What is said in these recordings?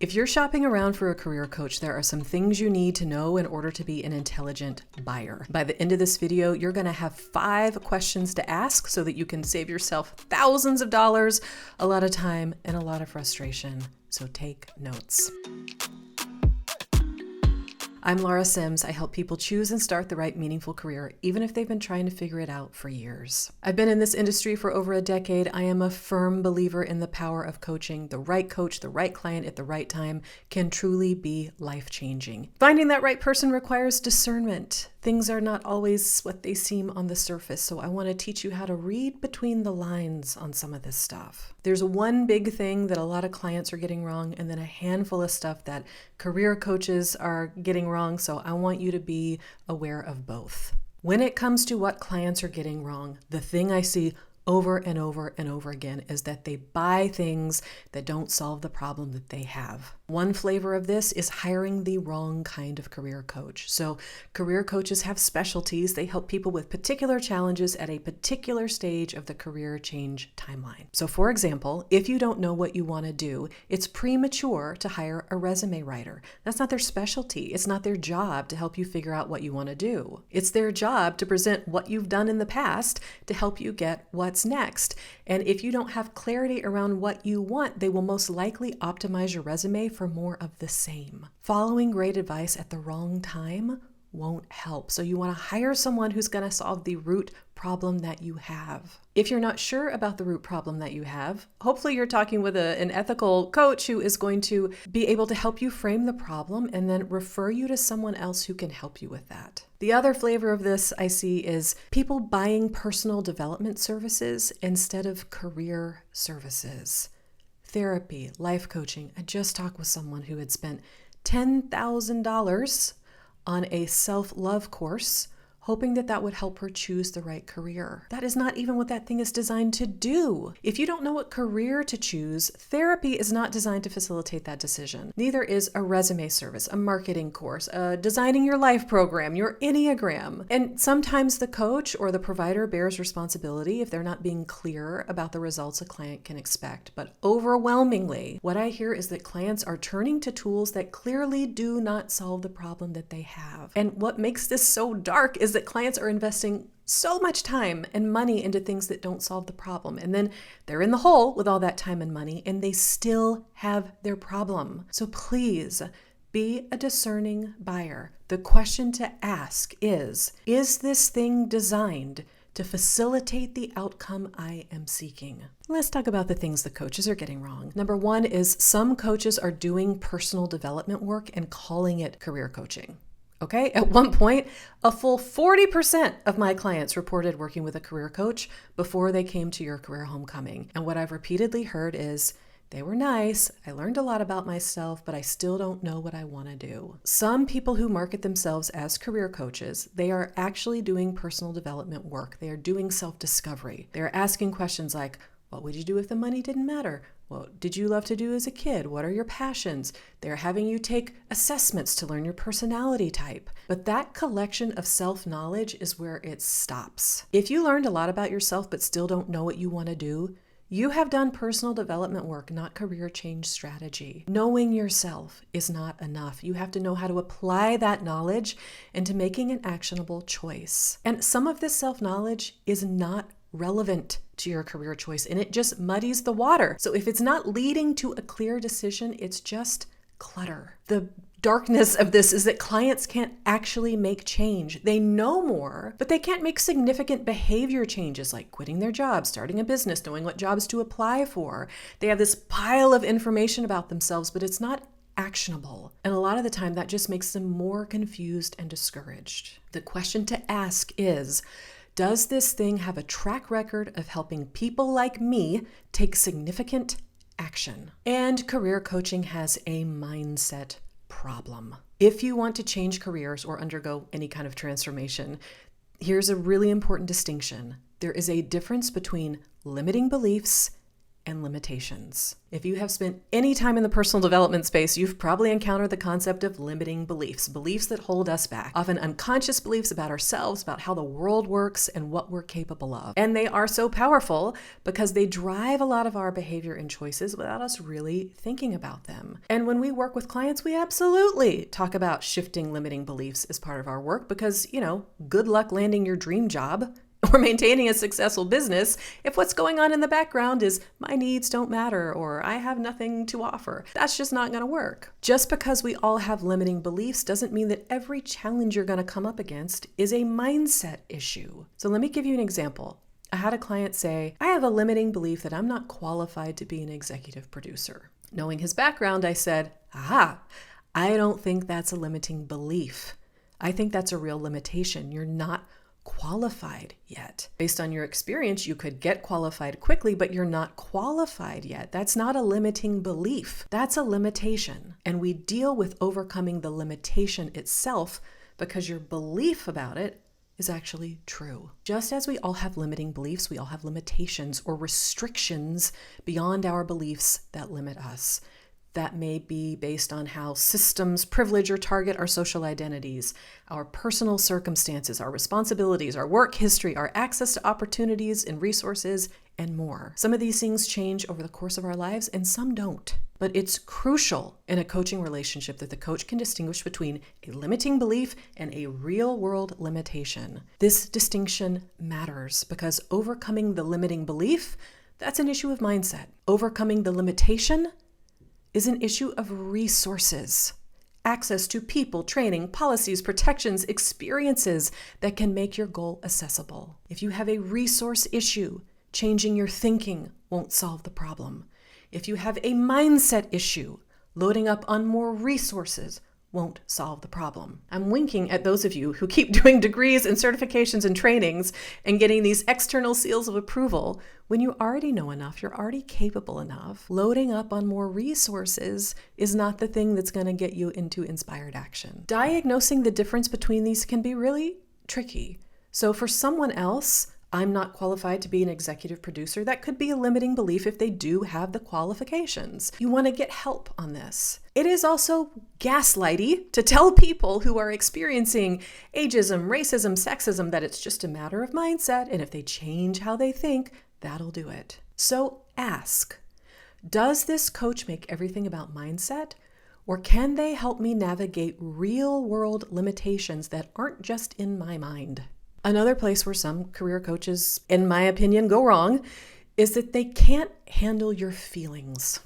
If you're shopping around for a career coach, there are some things you need to know in order to be an intelligent buyer. By the end of this video, you're going to have 5 questions to ask so that you can save yourself thousands of dollars, a lot of time, and a lot of frustration. So take notes. I'm Laura Sims. I help people choose and start the right meaningful career, even if they've been trying to figure it out for years. I've been in this industry for over a decade. I am a firm believer in the power of coaching. The right coach, the right client at the right time can truly be life-changing. Finding that right person requires discernment. Things are not always what they seem on the surface, so I want to teach you how to read between the lines on some of this stuff. There's one big thing that a lot of clients are getting wrong, and then a handful of stuff that career coaches are getting wrong, so I want you to be aware of both. When it comes to what clients are getting wrong, the thing I see over and over and over again is that they buy things that don't solve the problem that they have. One flavor of this is hiring the wrong kind of career coach. So career coaches have specialties. They help people with particular challenges at a particular stage of the career change timeline. So for example, if you don't know what you want to do, it's premature to hire a resume writer. That's not their specialty. It's not their job to help you figure out what you want to do. It's their job to present what you've done in the past to help you get what's next. And if you don't have clarity around what you want, they will most likely optimize your resume for more of the same. Following great advice at the wrong time won't help. So you want to hire someone who's going to solve the root problem that you have. If you're not sure about the root problem that you have, hopefully you're talking with an ethical coach who is going to be able to help you frame the problem and then refer you to someone else who can help you with that. The other flavor of this I see is people buying personal development services instead of career services. Therapy, life coaching. I just talked with someone who had spent $10,000 on a self-love course, hoping that that would help her choose the right career. That is not even what that thing is designed to do. If you don't know what career to choose, therapy is not designed to facilitate that decision. Neither is a resume service, a marketing course, a designing your life program, your Enneagram. And sometimes the coach or the provider bears responsibility if they're not being clear about the results a client can expect. But overwhelmingly, what I hear is that clients are turning to tools that clearly do not solve the problem that they have. And what makes this so dark is that clients are investing so much time and money into things that don't solve the problem. And then they're in the hole with all that time and money, and they still have their problem. So please be a discerning buyer. The question to ask is this thing designed to facilitate the outcome I am seeking? Let's talk about the things the coaches are getting wrong. Number 1 is some coaches are doing personal development work and calling it career coaching. Okay, at one point, a full 40% of my clients reported working with a career coach before they came to your career homecoming. And what I've repeatedly heard is, they were nice, I learned a lot about myself, but I still don't know what I want to do. Some people who market themselves as career coaches, they are actually doing personal development work. They are doing self-discovery. They're asking questions like, what would you do if the money didn't matter? What did you love to do as a kid? What are your passions? They're having you take assessments to learn your personality type. But that collection of self-knowledge is where it stops. If you learned a lot about yourself but still don't know what you want to do, you have done personal development work, not career change strategy. Knowing yourself is not enough. You have to know how to apply that knowledge into making an actionable choice. And some of this self-knowledge is not relevant to your career choice, and it just muddies the water. So if it's not leading to a clear decision, it's just clutter. The darkness of this is that clients can't actually make change. They know more, but they can't make significant behavior changes like quitting their job, starting a business, knowing what jobs to apply for. They have this pile of information about themselves, but it's not actionable. And a lot of the time that just makes them more confused and discouraged. The question to ask is, does this thing have a track record of helping people like me take significant action? And career coaching has a mindset problem. If you want to change careers or undergo any kind of transformation, here's a really important distinction. There is a difference between limiting beliefs and limitations. If you have spent any time in the personal development space, you've probably encountered the concept of limiting beliefs, beliefs that hold us back, often unconscious beliefs about ourselves, about how the world works and what we're capable of. And they are so powerful because they drive a lot of our behavior and choices without us really thinking about them. And when we work with clients, we absolutely talk about shifting limiting beliefs as part of our work because, good luck landing your dream job or maintaining a successful business if what's going on in the background is my needs don't matter or I have nothing to offer. That's just not going to work. Just because we all have limiting beliefs doesn't mean that every challenge you're going to come up against is a mindset issue. So let me give you an example. I had a client say, I have a limiting belief that I'm not qualified to be an executive producer. Knowing his background, I said, I don't think that's a limiting belief. I think that's a real limitation. You're not qualified yet. Based on your experience, you could get qualified quickly, but you're not qualified yet. That's not a limiting belief. That's a limitation. And we deal with overcoming the limitation itself because your belief about it is actually true. Just as we all have limiting beliefs, we all have limitations or restrictions beyond our beliefs that limit us. That may be based on how systems privilege or target our social identities, our personal circumstances, our responsibilities, our work history, our access to opportunities and resources, and more. Some of these things change over the course of our lives and some don't. But it's crucial in a coaching relationship that the coach can distinguish between a limiting belief and a real-world limitation. This distinction matters because overcoming the limiting belief, that's an issue of mindset. Overcoming the limitation is an issue of resources, access to people, training, policies, protections, experiences that can make your goal accessible. If you have a resource issue, changing your thinking won't solve the problem. If you have a mindset issue, loading up on more resources won't solve the problem. I'm winking at those of you who keep doing degrees and certifications and trainings and getting these external seals of approval when you already know enough, you're already capable enough. Loading up on more resources is not the thing that's going to get you into inspired action. Diagnosing the difference between these can be really tricky. So for someone else, I'm not qualified to be an executive producer. That could be a limiting belief if they do have the qualifications. You want to get help on this. It is also gaslighty to tell people who are experiencing ageism, racism, sexism that it's just a matter of mindset, and if they change how they think, that'll do it. So ask, does this coach make everything about mindset? Or can they help me navigate real-world limitations that aren't just in my mind? Another place where some career coaches, in my opinion, go wrong is that they can't handle your feelings.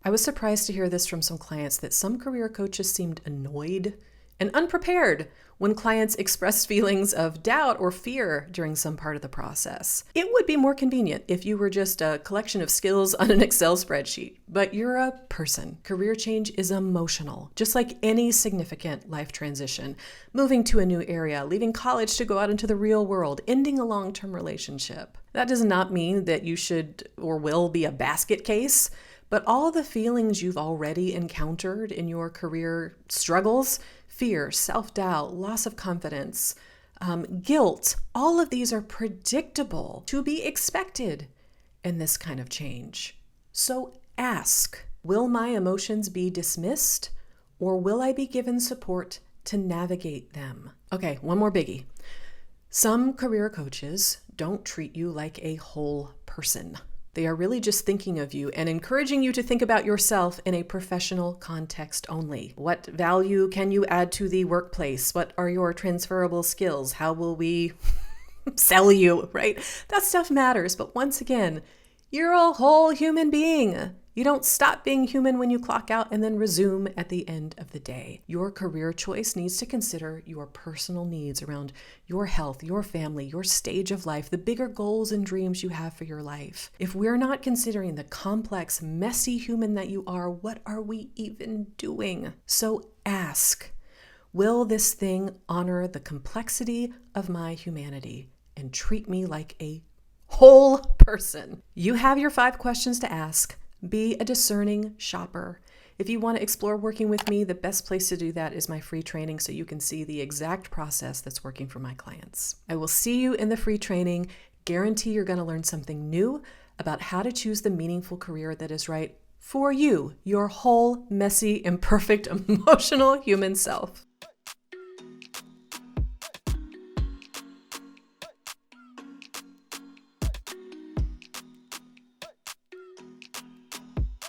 I was surprised to hear this from some clients that some career coaches seemed annoyed and unprepared when clients expressed feelings of doubt or fear during some part of the process. It would be more convenient if you were just a collection of skills on an Excel spreadsheet, but you're a person. Career change is emotional, just like any significant life transition. Moving to a new area, leaving college to go out into the real world, ending a long-term relationship. That does not mean that you should or will be a basket case, but all the feelings you've already encountered in your career struggles, fear, self-doubt, loss of confidence, guilt, all of these are predictable, to be expected in this kind of change. So ask, will my emotions be dismissed or will I be given support to navigate them? Okay, one more biggie. Some career coaches don't treat you like a whole person. They are really just thinking of you and encouraging you to think about yourself in a professional context only. What value can you add to the workplace? What are your transferable skills? How will we sell you, right? That stuff matters. But once again, you're a whole human being. You don't stop being human when you clock out and then resume at the end of the day. Your career choice needs to consider your personal needs around your health, your family, your stage of life, the bigger goals and dreams you have for your life. If we're not considering the complex, messy human that you are, what are we even doing? So ask, will this thing honor the complexity of my humanity and treat me like a whole person? You have your 5 questions to ask. Be a discerning shopper. If you want to explore working with me, the best place to do that is my free training so you can see the exact process that's working for my clients. I will see you in the free training. Guarantee you're going to learn something new about how to choose the meaningful career that is right for you, your whole, messy, imperfect, emotional human self.